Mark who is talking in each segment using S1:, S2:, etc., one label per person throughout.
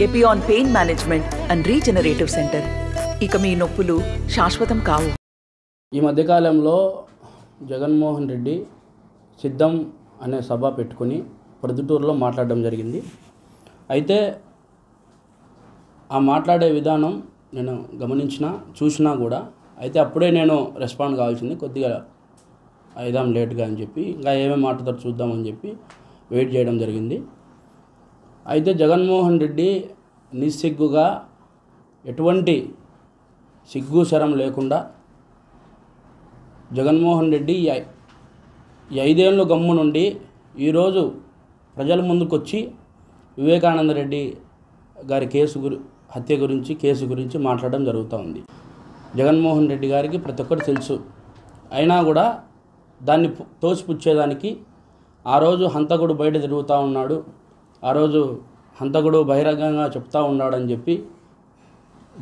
S1: Epione pain management and regenerative centre. ఇక మీ నొప్పులు శాశ్వతం కావు.
S2: ఈ మధ్యకాలంలో జగన్మోహన్ రెడ్డి సిద్ధం అనే సభ పెట్టుకుని ప్రొద్దుటూరులో మాట్లాడడం జరిగింది. అయితే ఆ మాట్లాడే విధానం నేను చూసినా కూడా అయితే అప్పుడే నేను రెస్పాండ్ కావాల్సింది, కొద్దిగా అయిదాం లేట్గా అని చెప్పి ఇంకా ఏమేమి మాట్లాడతారు చూద్దామని చెప్పి వెయిట్ చేయడం జరిగింది. అయితే జగన్మోహన్ రెడ్డి నిస్సిగ్గుగా ఎటువంటి సిగ్గు శరం లేకుండా జగన్మోహన్ రెడ్డి ఈ 5 ఏళ్ళు గమ్ము నుండి ఈరోజు ప్రజల ముందుకొచ్చి వివేకానంద రెడ్డి గారి హత్య గురించి కేసు గురించి మాట్లాడడం జరుగుతూ ఉంది. జగన్మోహన్ రెడ్డి గారికి ప్రతి ఒక్కటి తెలుసు, అయినా కూడా దాన్ని తోసిపుచ్చేదానికి ఆ రోజు హంతకుడు బయట తిరుగుతూ ఉన్నాడు, ఆ రోజు హంతకుడు బహిరంగంగా చెప్తా ఉన్నాడని చెప్పి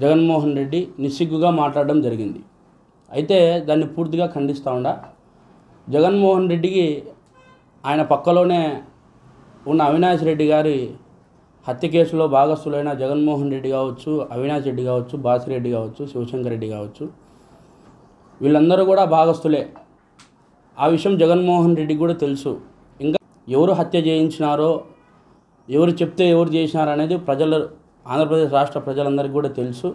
S2: జగన్మోహన్ రెడ్డి నిస్సిగ్గుగా మాట్లాడడం జరిగింది. అయితే దాన్ని పూర్తిగా ఖండిస్తూ ఉండా జగన్మోహన్ రెడ్డికి ఆయన పక్కలోనే ఉన్న అవినాష్ రెడ్డి గారి హత్య కేసులో భాగస్థులైన జగన్మోహన్ రెడ్డి కావచ్చు, అవినాష్ రెడ్డి కావచ్చు, బాసిరెడ్డి కావచ్చు, శివశంకర్ రెడ్డి కావచ్చు, వీళ్ళందరూ కూడా భాగస్థులే. ఆ విషయం జగన్మోహన్ రెడ్డికి కూడా తెలుసు. ఇంకా ఎవరు హత్య చేయించినారో, ఎవరు చెప్తే ఎవరు చేసినారు అనేది ఆంధ్రప్రదేశ్ రాష్ట్ర ప్రజలందరికీ కూడా తెలుసు.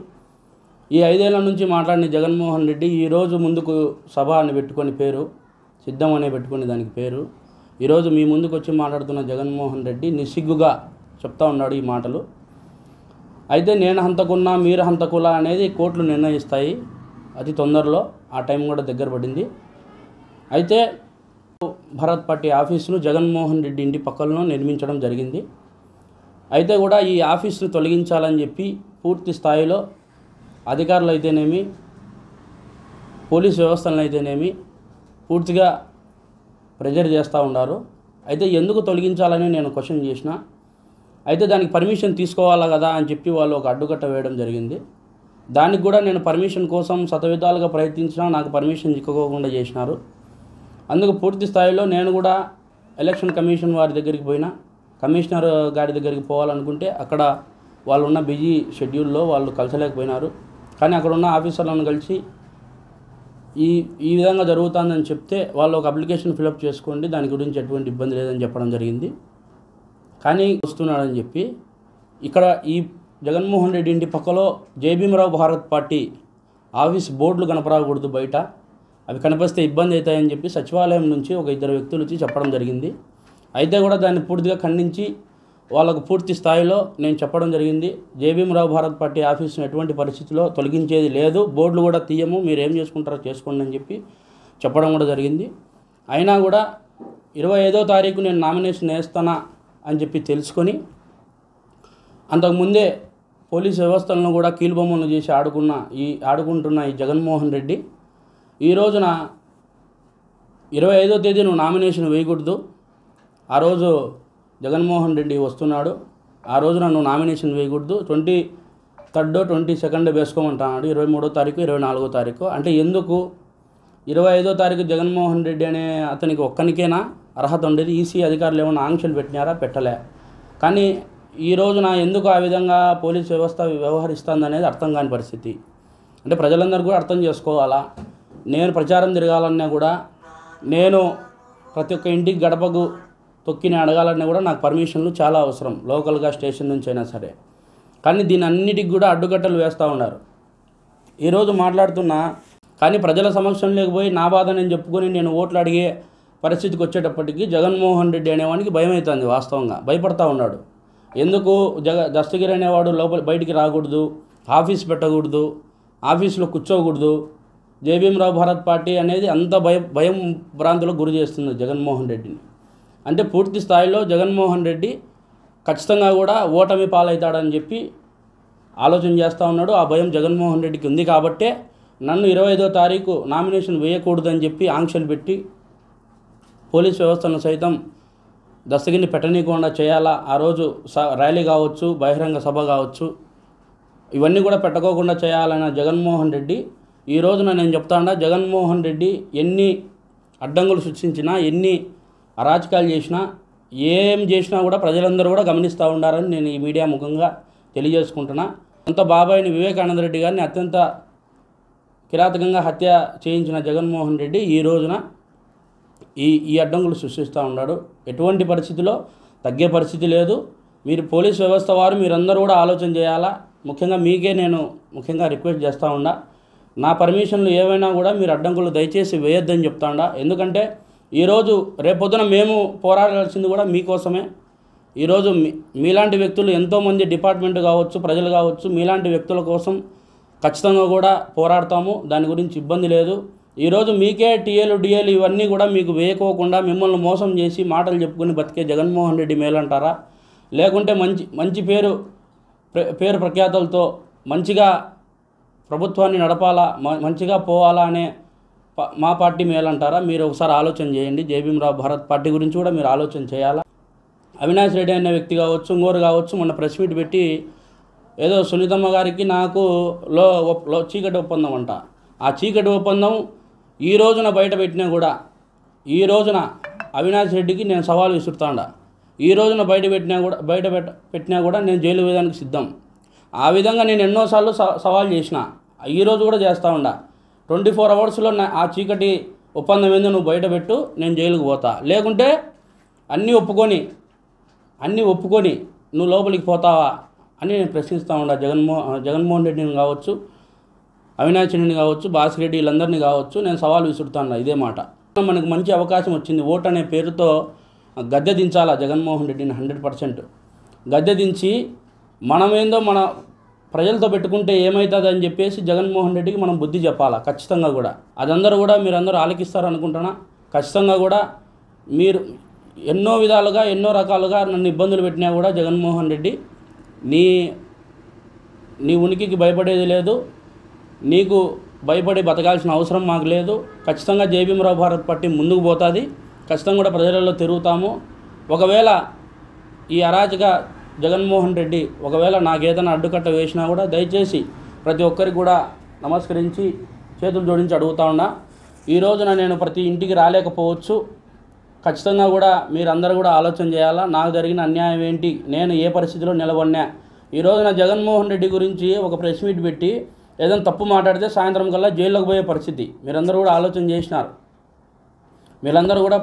S2: ఈ 5 ఏళ్ల నుంచి మాట్లాడిన జగన్మోహన్ రెడ్డి ఈరోజు ముందుకు సభ అని పెట్టుకొని పేరు, సిద్ధం అనే పెట్టుకుని దానికి పేరు, ఈరోజు మీ ముందుకు వచ్చి మాట్లాడుతున్న జగన్మోహన్ రెడ్డి నిస్సిగ్గుగా చెప్తా ఉన్నాడు ఈ మాటలు. అయితే నేను హంతకున్నా మీరు హంతకులా అనేది కోర్టులు నిర్ణయిస్తాయి అతి తొందరలో, ఆ టైం కూడా దగ్గర పడింది. అయితే భారత్ పార్టీ ఆఫీసును జగన్మోహన్ రెడ్డి ఇంటి పక్కన నిర్మించడం జరిగింది. అయితే కూడా ఈ ఆఫీసును తొలగించాలని చెప్పి పూర్తి స్థాయిలో అధికారులు అయితేనేమి, పోలీస్ వ్యవస్థలను అయితేనేమి పూర్తిగా ప్రెజర్ చేస్తూ ఉన్నారు. అయితే ఎందుకు తొలగించాలని నేను క్వశ్చన్ చేసిన, అయితే దానికి పర్మిషన్ తీసుకోవాలా కదా అని చెప్పి వాళ్ళు ఒక అడ్డుకట్ట వేయడం జరిగింది. దానికి కూడా నేను పర్మిషన్ కోసం శతవిధాలుగా ప్రయత్నించినా నాకు పర్మిషన్ చిక్కుకోకుండా చేసినారు. అందుకు పూర్తి స్థాయిలో నేను కూడా ఎలక్షన్ కమిషన్ వారి దగ్గరికి పోయినా, కమిషనర్ గారి దగ్గరికి పోవాలనుకుంటే అక్కడ వాళ్ళు ఉన్న బిజీ షెడ్యూల్లో వాళ్ళు కలిసలేకపోయినారు. కానీ అక్కడ ఉన్న ఆఫీసర్లను కలిసి ఈ విధంగా జరుగుతుందని చెప్తే వాళ్ళు ఒక అప్లికేషన్ ఫిలప్ చేసుకోండి, దాని గురించి ఎటువంటి ఇబ్బంది లేదని చెప్పడం జరిగింది. కానీ వస్తున్నాడని చెప్పి ఇక్కడ ఈ జగన్మోహన్ రెడ్డి ఇంటి పక్కలో జయభీమరావు భారత్ పార్టీ ఆఫీస్ బోర్డులు కనపరాకూడదు, బయట అవి కనిపిస్తే ఇబ్బంది అవుతాయని చెప్పి సచివాలయం నుంచి ఒక 2 వ్యక్తులు వచ్చి చెప్పడం జరిగింది. అయితే కూడా దాన్ని పూర్తిగా ఖండించి వాళ్ళకు పూర్తి స్థాయిలో నేను చెప్పడం జరిగింది, జయభీమరావు భారత్ పార్టీ ఆఫీసును ఎటువంటి పరిస్థితిలో తొలగించేది లేదు, బోర్డులు కూడా తీయము, మీరు ఏం చేసుకుంటారో చేసుకోండి అని చెప్పి చెప్పడం కూడా జరిగింది. అయినా కూడా 25వ తారీఖు నేను నామినేషన్ వేస్తానా అని చెప్పి తెలుసుకొని అంతకుముందే పోలీస్ వ్యవస్థలను కూడా కీలుబొమ్మలు చేసి ఆడుకుంటున్న ఈ జగన్మోహన్ రెడ్డి ఈ రోజున 25వ తేదీ నువ్వు నామినేషన్ వేయకూడదు, ఆ రోజు జగన్మోహన్ రెడ్డి వస్తున్నాడు, ఆ రోజున నువ్వు నామినేషన్ వేయకూడదు, 23rd 22nd వేసుకోమంటున్నాడు, 23వ తారీఖు 24వ తారీఖు. అంటే ఎందుకు 25వ తారీఖు జగన్మోహన్ రెడ్డి అనే అతనికి ఒక్కనికేనా అర్హత ఉండేది? ఈసీ అధికారులు ఏమైనా ఆంక్షలు పెట్టినారా? పెట్టలే. కానీ ఈ రోజున ఎందుకు ఆ విధంగా పోలీస్ వ్యవస్థ వ్యవహరిస్తుందనేది అర్థం కాని పరిస్థితి. అంటే ప్రజలందరూ కూడా అర్థం చేసుకోవాలా. నేను ప్రచారం తిరగాలన్నా కూడా, నేను ప్రతి ఒక్క ఇంటికి గడపకు తొక్కిని అడగాలన్నా కూడా నాకు పర్మిషన్లు చాలా అవసరం, లోకల్గా స్టేషన్ నుంచి అయినా సరే. కానీ దీని అన్నిటికి కూడా అడ్డుకట్టలు వేస్తూ ఉన్నారు. ఈరోజు మాట్లాడుతున్నా కానీ ప్రజల సమక్షం లేకపోయి నా బాధ నేను చెప్పుకొని నేను ఓట్లు అడిగే పరిస్థితికి వచ్చేటప్పటికి జగన్మోహన్ రెడ్డి అనేవానికి భయం అవుతుంది, వాస్తవంగా భయపడతా ఉన్నాడు. ఎందుకు దస్తగిరి అనేవాడు బయటికి రాకూడదు, ఆఫీస్ పెట్టకూడదు, ఆఫీసులో కూర్చోకూడదు, జయభీమరావు భారత్ పార్టీ అనేది అంత భయం భ్రాంతులకు గురి చేస్తుంది జగన్మోహన్ రెడ్డిని. అంటే పూర్తి స్థాయిలో జగన్మోహన్ రెడ్డి ఖచ్చితంగా కూడా ఓటమి పాలవుతాడని చెప్పి ఆలోచన చేస్తూ ఉన్నాడు. ఆ భయం జగన్మోహన్ రెడ్డికి ఉంది కాబట్టే నన్ను 25వ తారీఖు నామినేషన్ వేయకూడదని చెప్పి ఆంక్షలు పెట్టి పోలీస్ వ్యవస్థను సైతం దస్తగిరిని పెట్టనీయకుండా చేయాలా, ఆ రోజు ర్యాలీ కావచ్చు, బహిరంగ సభ కావచ్చు, ఇవన్నీ కూడా పెట్టకోకుండా చేయాలన్న జగన్మోహన్ రెడ్డి ఈ రోజున నేను చెప్తాను, జగన్మోహన్ రెడ్డి ఎన్ని అడ్డంకులు సృష్టించినా, ఎన్ని అరాచకాలు చేసినా, ఏం చేసినా కూడా ప్రజలందరూ కూడా గమనిస్తూ ఉండాలని నేను ఈ మీడియా ముఖంగా తెలియజేసుకుంటున్నా. సొంత బాబాయిని వివేకానంద రెడ్డి గారిని అత్యంత కిరాతకంగా హత్య చేయించిన జగన్మోహన్ రెడ్డి ఈ రోజున ఈ అడ్డంకులు సృష్టిస్తూ ఉన్నాడు. ఎటువంటి పరిస్థితిలో తగ్గే పరిస్థితి లేదు. మీరు పోలీస్ వ్యవస్థ వారు మీరందరూ కూడా ఆలోచన చేయాలా. ముఖ్యంగా మీకే నేను ముఖ్యంగా రిక్వెస్ట్ చేస్తూ ఉండా, నా పర్మిషన్లు ఏవైనా కూడా మీరు అడ్డంకులు దయచేసి వేయొద్దని చెప్తా ఉండా. ఎందుకంటే ఈరోజు రేపొద్దున మేము పోరాడాల్సింది కూడా మీకోసమే. ఈరోజు మీలాంటి వ్యక్తులు ఎంతోమంది డిపార్ట్మెంట్ కావచ్చు, ప్రజలు కావచ్చు, మీలాంటి వ్యక్తుల కోసం ఖచ్చితంగా కూడా పోరాడతాము. దాని గురించి ఇబ్బంది లేదు. ఈరోజు మీకే టీఏలు డిఏలు ఇవన్నీ కూడా మీకు వేయకోకుండా మిమ్మల్ని మోసం చేసి మాటలు చెప్పుకుని బతికే జగన్మోహన్ రెడ్డి మేలంటారా, లేకుంటే మంచి పేరు ప్రఖ్యాతలతో మంచిగా ప్రభుత్వాన్ని నడపాలా, మంచిగా పోవాలా అనే మా పార్టీ మేలంటారా? మీరు ఒకసారి ఆలోచన చేయండి. జై భీమ్రావ్ భారత్ పార్టీ గురించి కూడా మీరు ఆలోచన చేయాలా. అవినాష్ రెడ్డి అనే వ్యక్తి కావచ్చు, ఇంకోరు కావచ్చు, మొన్న ప్రెస్ మీట్ పెట్టి ఏదో సునీతమ్మ గారికి నాకు చీకటి ఒప్పందం అంట. ఆ చీకటి ఒప్పందం ఈ రోజున బయట పెట్టినా కూడా, ఈ రోజున అవినాష్ రెడ్డికి నేను సవాల్ విసురుతాండా. ఈ రోజున బయట పెట్టినా కూడా నేను జైలు వేయడానికి సిద్ధం. ఆ విధంగా నేను ఎన్నోసార్లు సవాల్ చేసిన, ఈరోజు కూడా చేస్తూ ఉండా. 24 అవర్స్లో ఆ చీకటి ఒప్పందం ఏందో నువ్వు బయట పెట్టు, నేను జైలుకు పోతా. లేకుంటే అన్నీ ఒప్పుకొని నువ్వు లోపలికి పోతావా అని నేను ప్రశ్నిస్తూ ఉండా. జగన్మోహన్ రెడ్డిని కావచ్చు, అవినాష్ రెడ్డిని కావచ్చు, భాస్కర్ వీళ్ళందరినీ కావచ్చు నేను సవాల్ విసురుతాను. ఇదే మాట. మనకు మంచి అవకాశం వచ్చింది. ఓటు అనే పేరుతో గద్దె దించాలా జగన్మోహన్ రెడ్డిని 100%. గద్దె దించి మనమేందో మన ప్రజలతో పెట్టుకుంటే ఏమవుతుంది అని చెప్పేసి జగన్మోహన్ రెడ్డికి మనం బుద్ధి చెప్పాలా ఖచ్చితంగా కూడా. అదందరూ కూడా మీరందరూ ఆలకిస్తారనుకుంటున్నా. ఖచ్చితంగా కూడా మీరు ఎన్నో విధాలుగా ఎన్నో రకాలుగా నన్ను ఇబ్బందులు పెట్టినా కూడా జగన్మోహన్ రెడ్డి నీ ఉనికికి భయపడేది లేదు. నీకు భయపడి బతకాల్సిన అవసరం మాకు లేదు. ఖచ్చితంగా జై భీమ్రావ్ భారత్ పార్టీ ముందుకు పోతుంది. ఖచ్చితంగా కూడా ప్రజలలో తిరుగుతాము. ఒకవేళ ఈ అరాచక జగన్మోహన్ రెడ్డి ఒకవేళ నాకేదైనా అడ్డుకట్ట వేసినా కూడా దయచేసి ప్రతి ఒక్కరికి కూడా నమస్కరించి చేతులు జోడించి అడుగుతా ఉన్నా. ఈ రోజున నేను ప్రతి ఇంటికి రాలేకపోవచ్చు. ఖచ్చితంగా కూడా మీరందరూ కూడా ఆలోచన చేయాలా. నాకు జరిగిన అన్యాయం ఏంటి, నేను ఏ పరిస్థితిలో నిలబడినా. ఈ రోజున జగన్మోహన్ రెడ్డి గురించి ఒక ప్రెస్ మీట్ పెట్టి ఏదైనా తప్పు మాట్లాడితే సాయంత్రం కల్లా జైల్లోకి పోయే పరిస్థితి మీరందరూ కూడా ఆలోచన చేసినారు. మీరందరూ కూడా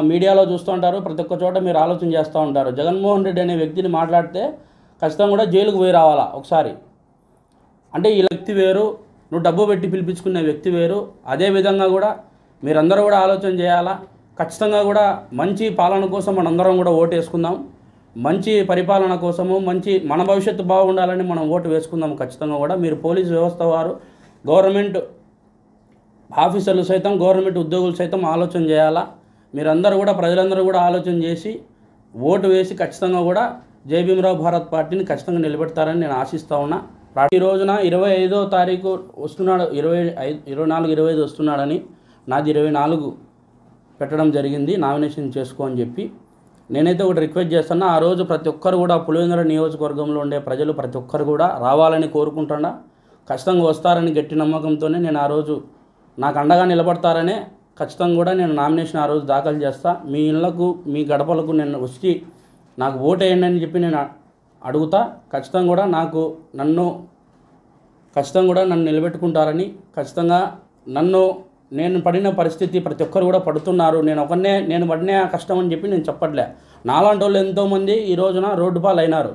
S2: మీడియాలో చూస్తూ ఉంటారు, ప్రతి ఒక్క చోట మీరు ఆలోచన చేస్తూ ఉంటారు. జగన్మోహన్ రెడ్డి అనే వ్యక్తిని మాట్లాడితే ఖచ్చితంగా కూడా జైలుకు పోయి రావాలా ఒకసారి. అంటే ఈ వ్యక్తి వేరు, నువ్వు డబ్బు పెట్టి పిలిపించుకునే వ్యక్తి వేరు. అదేవిధంగా కూడా మీరందరూ కూడా ఆలోచన చేయాలా. ఖచ్చితంగా కూడా మంచి పాలన కోసం మనందరం కూడా ఓటు వేసుకుందాం. మంచి పరిపాలన కోసము మన భవిష్యత్తు బాగుండాలని మనం ఓటు వేసుకుందాం. ఖచ్చితంగా కూడా మీరు పోలీసు వ్యవస్థ వారు, గవర్నమెంట్ ఆఫీసర్లు సైతం, గవర్నమెంట్ ఉద్యోగులు సైతం ఆలోచన చేయాలా. మీరందరూ కూడా ప్రజలందరూ కూడా ఆలోచన చేసి ఓటు వేసి ఖచ్చితంగా కూడా జై భీమ్రావ్ భారత్ పార్టీని ఖచ్చితంగా నిలబెడతారని నేను ఆశిస్తూ ఉన్నా. ఈ రోజున 25వ తారీఖు వస్తున్నాడు, 24, 25 వస్తున్నాడని నాది 24 పెట్టడం జరిగింది నామినేషన్ చేసుకో అని చెప్పి. నేనైతే ఒకటి రిక్వెస్ట్ చేస్తున్నా, ఆ రోజు ప్రతి ఒక్కరు కూడా పులివెందుల నియోజకవర్గంలో ఉండే ప్రజలు ప్రతి ఒక్కరు కూడా రావాలని కోరుకుంటున్నా. ఖచ్చితంగా వస్తారని గట్టి నమ్మకంతోనే నేను ఆ రోజు నాకు అండగా నిలబడతారనే ఖచ్చితంగా కూడా నేను నామినేషన్ ఆ రోజు దాఖలు చేస్తా. మీ ఇళ్లకు మీ గడపలకు నేను వచ్చి నాకు ఓటు వేయండి అని చెప్పి నేను అడుగుతా. ఖచ్చితంగా కూడా నన్ను నిలబెట్టుకుంటారని, ఖచ్చితంగా నేను పడిన పరిస్థితి ప్రతి ఒక్కరు కూడా పడుతున్నారు. నేను పడిన కష్టం అని చెప్పి నేను చెప్పట్లే. నాలాంటి వాళ్ళు ఎంతోమంది ఈ రోజున రోడ్డు పాలు అయినారు.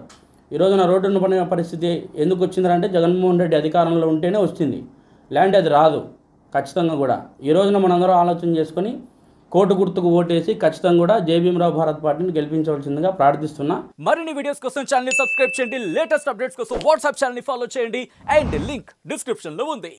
S2: ఈ రోజున రోడ్డున పడిన పరిస్థితి ఎందుకు వచ్చిందంటే జగన్మోహన్ రెడ్డి అధికారంలో ఉంటేనే వచ్చింది, లేదంటే అది రాదు. ఖచ్చితంగా కూడా ఈ రోజున మనందరం ఆలోచన చేసుకొని కోటు గుర్తుకు ఓటేసి ఖచ్చితంగా కూడా జై భీమ్రావ్ భారత్ పార్టీని గెలిపించవలసిందిగా ప్రార్థిస్తున్నా.
S3: మరిన్ని వీడియోస్ కోసం ఛానల్ ని సబ్స్క్రైబ్ చేయండి. లేటెస్ట్ అప్డేట్స్ కోసం వాట్సాప్ ఛానల్ ని ఫాలో చేయండి. అండ్ లింక్ డిస్క్రిప్షన్ లో ఉంది.